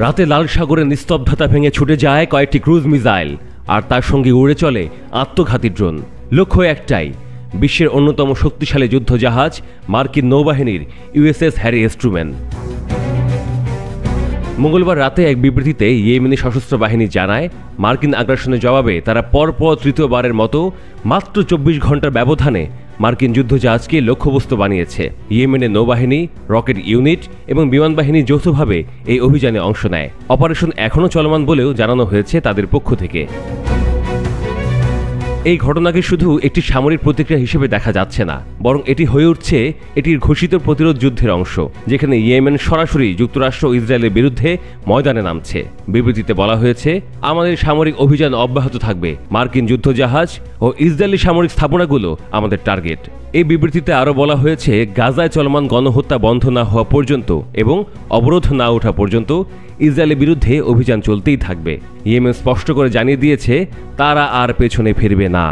রাতে লাল সাগরের নিস্তব্ধতা ভেঙে ছুটে যায় কয়েকটি ক্রুজ মিসাইল, আর তার সঙ্গে উড়ে চলে আত্মঘাতী ড্রোন। লক্ষ্য একটাই, বিশ্বের অন্যতম শক্তিশালী যুদ্ধজাহাজ মার্কিন নৌবাহিনীর ইউএসএস হ্যারি এস ট্রুম্যান। মঙ্গলবার রাতে এক বিবৃতিতে ইয়েমেনি সশস্ত্র বাহিনী জানায়, মার্কিন আগ্রাসনের জবাবে তারা পরপর তৃতীয়বারের মতো মাত্র 24 ঘন্টার ব্যবধানে মার্কিন যুদ্ধজাহাজকে লক্ষ্যবস্তু বানিয়েছে। ইয়েমেনের নৌবাহিনী, রকেট ইউনিট এবং বিমান বাহিনী যৌথভাবে এই অভিযানে অংশ নেয়। অপারেশন এখনও চলমান বলেও জানানো হয়েছে তাদের পক্ষ থেকে। এই ঘটনাকে শুধু একটি সামরিক প্রতিক্রিয়া হিসেবে দেখা যাচ্ছে না, বরং এটি হয়ে উঠছে এটির ঘোষিত প্রতিরোধ যুদ্ধের অংশ, যেখানে ইয়েমেন সরাসরি যুক্তরাষ্ট্র ও ইসরায়েলের বিরুদ্ধে ময়দানে নামছে। বিবৃতিতে বলা হয়েছে, আমাদের সামরিক অভিযান অব্যাহত থাকবে, মার্কিন যুদ্ধজাহাজ ও ইসরায়েলি সামরিক স্থাপনাগুলো আমাদের টার্গেট। এই বিবৃতিতে আরও বলা হয়েছে, গাজায় চলমান গণহত্যা বন্ধ না হওয়া পর্যন্ত এবং অবরোধ না ওঠা পর্যন্ত ইসরায়েলের বিরুদ্ধে অভিযান চলতেই থাকবে। ইয়েমেন স্পষ্ট করে জানিয়ে দিয়েছে তারা আর পেছনে ফিরবে না।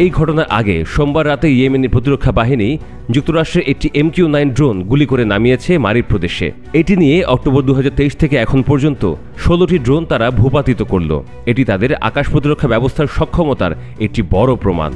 এই ঘটনার আগে সোমবার রাতে ইয়েমেনের প্রতিরক্ষা বাহিনী যুক্তরাষ্ট্রের একটি MQ-9 ড্রোন গুলি করে নামিয়েছে মারিব প্রদেশে। এটি নিয়ে অক্টোবর 2023 থেকে এখন পর্যন্ত 16টি ড্রোন তারা ভূপাতিত করল। এটি তাদের আকাশ প্রতিরক্ষা ব্যবস্থার সক্ষমতার একটি বড় প্রমাণ।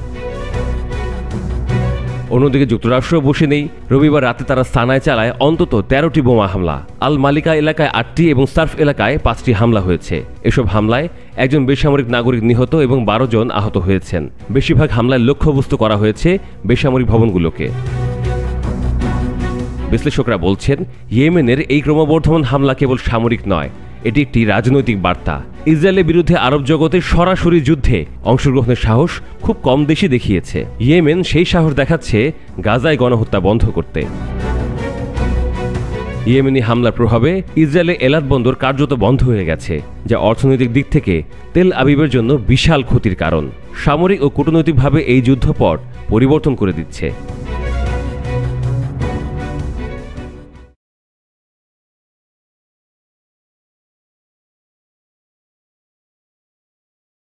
অন্যদিকে যুক্তরাষ্ট্র বসে নেই। রবিবার রাতে তারা সানায় চালায় অন্তত 13টি বোমা হামলা। আল মালিকা এলাকায় 8টি এবং সার্ফ এলাকায় 5টি হামলা হয়েছে। এসব হামলায় একজন বেসামরিক নাগরিক নিহত এবং 12 জন আহত হয়েছেন। বেশিরভাগ হামলায় লক্ষ্যবস্তু করা হয়েছে বেসামরিক ভবনগুলোকে। বিশ্লেষকরা বলছেন, ইয়েমেনের এই ক্রমবর্ধমান হামলা কেবল সামরিক নয়, এটি একটি রাজনৈতিক বার্তা। ইসরায়েলের বিরুদ্ধে আরব জগতের সরাসরি যুদ্ধে অংশগ্রহণের সাহস খুব কম দেশই দেখিয়েছে। ইয়েমেন সেই সাহস দেখাচ্ছে গাজায় গণহত্যা বন্ধ করতে। ইয়েমেনি হামলার প্রভাবে ইসরায়েলের এলাত বন্দর কার্যত বন্ধ হয়ে গেছে, যা অর্থনৈতিক দিক থেকে তেল আবিবের জন্য বিশাল ক্ষতির কারণ। সামরিক ও কূটনৈতিকভাবে এই যুদ্ধপট পরিবর্তন করে দিচ্ছে।